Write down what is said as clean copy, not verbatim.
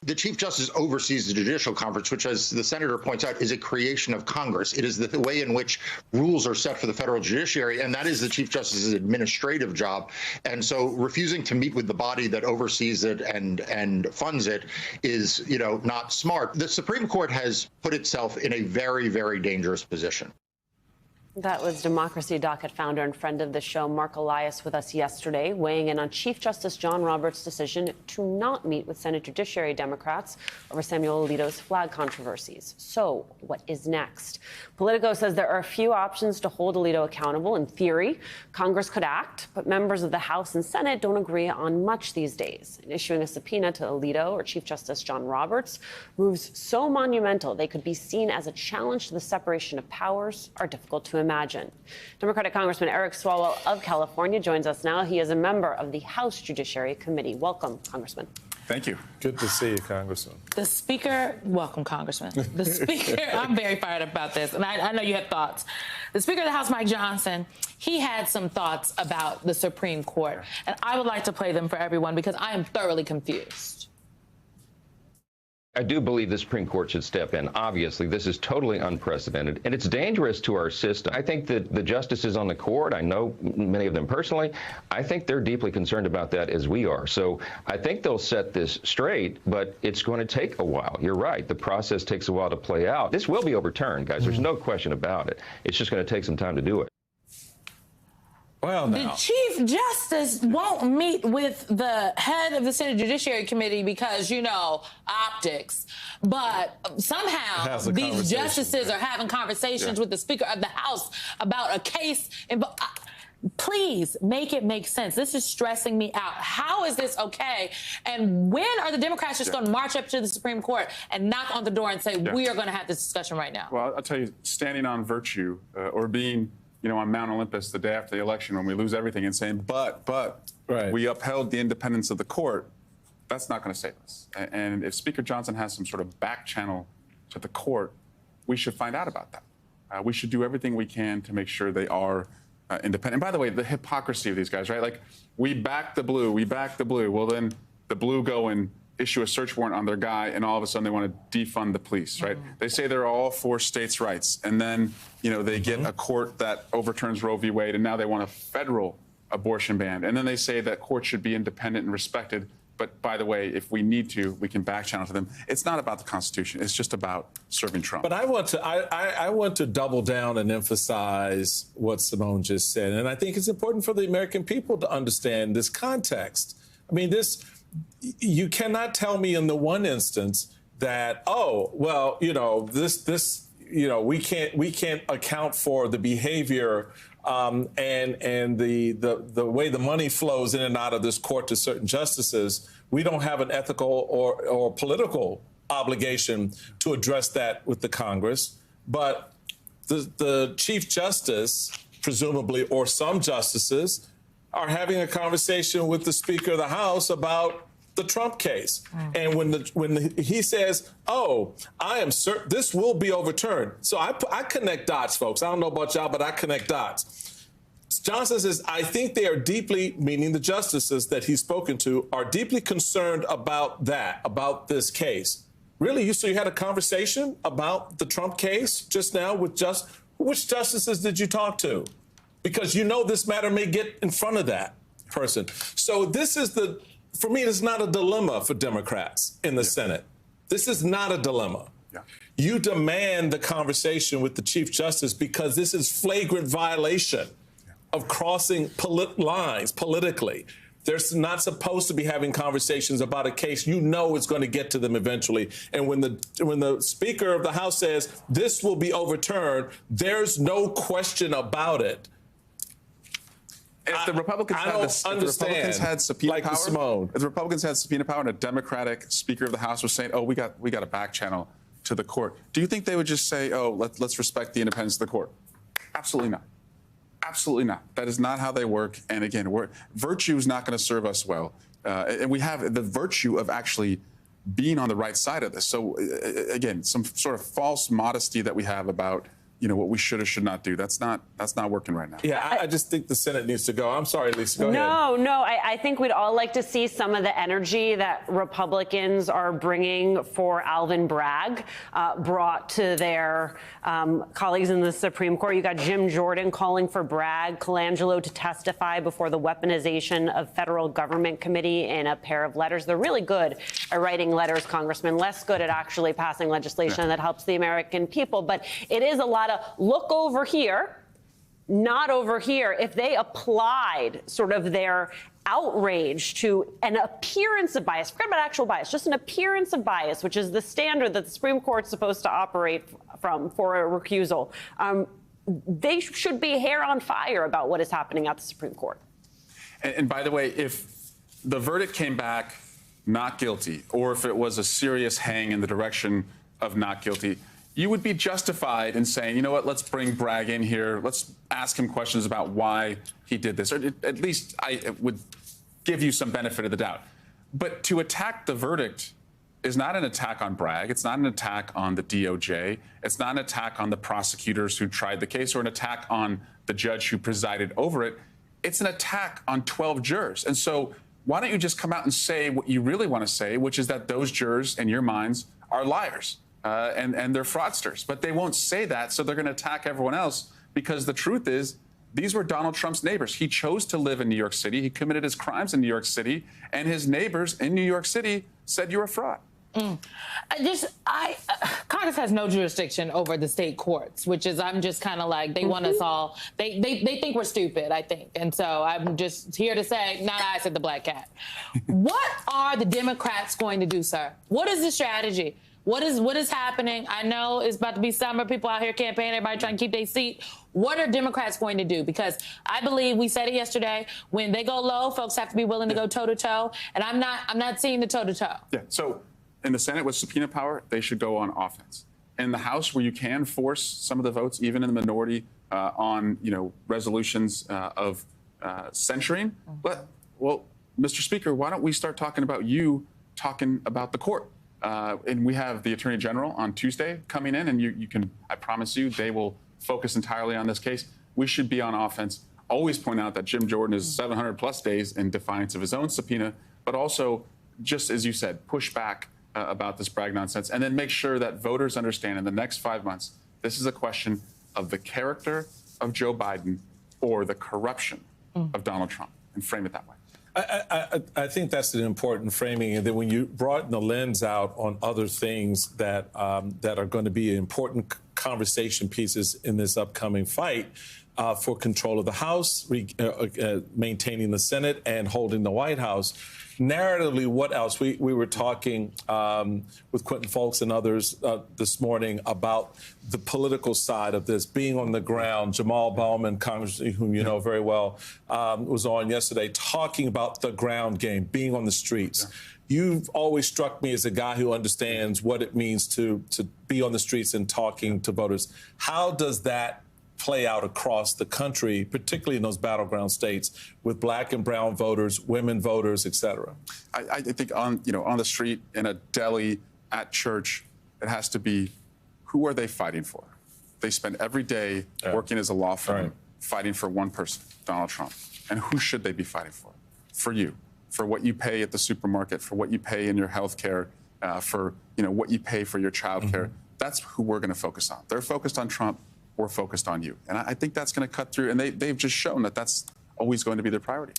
The Chief Justice oversees the Judicial Conference, which, as the senator points out, is a creation of Congress. It is the way in which rules are set for the federal judiciary, and that is the Chief Justice's administrative job. And so refusing to meet with the body that oversees it and funds it is, not smart. The Supreme Court has put itself in a very, very dangerous position. That was Democracy Docket founder and friend of the show, Mark Elias, with us yesterday, weighing in on Chief Justice John Roberts' decision to not meet with Senate Judiciary Democrats over Samuel Alito's flag controversies. So what is next? Politico says there are a few options to hold Alito accountable. In theory, Congress could act, but members of the House and Senate don't agree on much these days. And issuing a subpoena to Alito or Chief Justice John Roberts, moves so monumental they could be seen as a challenge to the separation of powers are difficult to imagine. Democratic Congressman Eric Swalwell of California joins us now. He is a member of the House Judiciary Committee. Welcome, Congressman. Thank you. Good to see you, Congressman. The Speaker, welcome, Congressman. The Speaker, I'm very fired up about this, and I know you have thoughts. The Speaker of the House, Mike Johnson, he had some thoughts about the Supreme Court, and I would like to play them for everyone because I am thoroughly confused. I do believe the Supreme Court should step in. Obviously, this is totally unprecedented, and it's dangerous to our system. I think that the justices on the court, I know many of them personally, I think they're deeply concerned about that as we are. So I think they'll set this straight, but it's going to take a while. You're right. The process takes a while to play out. This will be overturned, guys. There's no question about it. It's just going to take some time to do it. Well, the Chief Justice won't meet with the head of the Senate Judiciary Committee because, optics. But somehow these justices are having conversations with the Speaker of the House about a case. Please make it make sense. This is stressing me out. How is this okay? And when are the Democrats just going to march up to the Supreme Court and knock on the door and say, we are going to have this discussion right now? Well, I'll tell you, standing on virtue or being on Mount Olympus the day after the election when we lose everything and saying, but we upheld the independence of the court, that's not going to save us. And if Speaker Johnson has some sort of back channel to the court, we should find out about that. We should do everything we can to make sure they are independent. And by the way, the hypocrisy of these guys, right? Like, we back the blue. Well, then the blue go and issue a search warrant on their guy, and all of a sudden they want to defund the police, right? They say they're all for states' rights, and then, they get a court that overturns Roe v. Wade, and now they want a federal abortion ban. And then they say that courts should be independent and respected. But by the way, if we need to, we can back channel to them. It's not about the Constitution. It's just about serving Trump. But I want to double down and emphasize what Simone just said. And I think it's important for the American people to understand this context. I mean, you cannot tell me in the one instance that, we can't account for the behavior and the way the money flows in and out of this court to certain justices. We don't have an ethical or political obligation to address that with the Congress. But the Chief Justice, presumably, or some justices, are having a conversation with the Speaker of the House about the Trump case. And when he says, I am certain this will be overturned. So I connect dots, folks. I don't know about y'all, but I connect dots. Johnson says, I think they are deeply, meaning the justices that he's spoken to, are deeply concerned about this case. Really? So you had a conversation about the Trump case just now with which justices did you talk to? Because this matter may get in front of that person. So this is for me, it's not a dilemma for Democrats in the Senate. This is not a dilemma. Yeah. You demand the conversation with the Chief Justice because this is flagrant violation of crossing lines politically. They're not supposed to be having conversations about a case it's going to get to them eventually. And when the Speaker of the House says this will be overturned, there's no question about it. If the Republicans had subpoena power, and a Democratic Speaker of the House was saying, we got a back channel to the court, do you think they would just say, let's respect the independence of the court? Absolutely not. Absolutely not. That is not how they work. And again, virtue is not going to serve us well. And we have the virtue of actually being on the right side of this. So again, some sort of false modesty that we have about what we should or should not do. That's not working right now. Yeah, I just think the Senate needs to go. I'm sorry, Lisa, go ahead. No, I think we'd all like to see some of the energy that Republicans are bringing for Alvin Bragg brought to their colleagues in the Supreme Court. You got Jim Jordan calling for Bragg, Colangelo to testify before the Weaponization of Federal Government Committee in a pair of letters. They're really good at writing letters, Congressman, less good at actually passing legislation that helps the American people. But it is a lot of look over here, not over here. If they applied sort of their outrage to an appearance of bias, forget about actual bias, just an appearance of bias, which is the standard that the Supreme Court's supposed to operate from for a recusal, they should be hair on fire about what is happening at the Supreme Court. And by the way, if the verdict came back not guilty, or if it was a serious hang in the direction of not guilty, you would be justified in saying, you know what, let's bring Bragg in here. Let's ask him questions about why he did this. Or at least I would give you some benefit of the doubt. But to attack the verdict is not an attack on Bragg. It's not an attack on the DOJ. It's not an attack on the prosecutors who tried the case or an attack on the judge who presided over it. It's an attack on 12 jurors. And so why don't you just come out and say what you really want to say, which is that those jurors, in your minds, are liars. And they're fraudsters, but they won't say that, so they're going to attack everyone else, because the truth is these were Donald Trump's neighbors. He chose to live in New York City. He committed his crimes in New York City, and his neighbors in New York City said you're a fraud. Congress has no jurisdiction over the state courts, which is, I'm just kind of like, they want us all, they think we're stupid, I think. And so I'm just here to say, not I, said the black cat. What are the Democrats going to do, sir? What is the strategy? What is happening? I know it's about to be summer. People out here campaigning, everybody trying to keep their seat. What are Democrats going to do? Because I believe we said it yesterday, when they go low, folks have to be willing to go toe-to-toe. And I'm not seeing the toe-to-toe. Yeah, so in the Senate with subpoena power, they should go on offense. In the House, where you can force some of the votes, even in the minority, on resolutions of censuring, well, Mr. Speaker, why don't we start talking about you talking about the court? And we have the Attorney General on Tuesday coming in, and you can, I promise you, they will focus entirely on this case. We should be on offense. Always point out that Jim Jordan is 700 plus days in defiance of his own subpoena, but also, just as you said, push back about this Bragg nonsense, and then make sure that voters understand in the next 5 months, this is a question of the character of Joe Biden or the corruption of Donald Trump, and frame it that way. I think that's an important framing. And then when you broaden the lens out on other things that that are going to be important conversation pieces in this upcoming fight for control of the House, maintaining the Senate, and holding the White House. Narratively, what else? We were talking with Quentin Fulks and others this morning about the political side of this, being on the ground. Jamal Bowman, Congressman, whom you know very well, was on yesterday talking about the ground game, being on the streets. Yeah. You've always struck me as a guy who understands what it means to be on the streets and talking to voters. How does that play out across the country, particularly in those battleground states, with black and brown voters, women voters, et cetera? I think on the street, in a deli, at church, it has to be, who are they fighting for? They spend every day working as a law firm, fighting for one person, Donald Trump. And who should they be fighting for? For you, for what you pay at the supermarket, for what you pay in your health care, for what you pay for your child care. That's who we're going to focus on. They're focused on Trump. We're focused on you. And I think that's going to cut through. And they've just shown that that's always going to be their priority.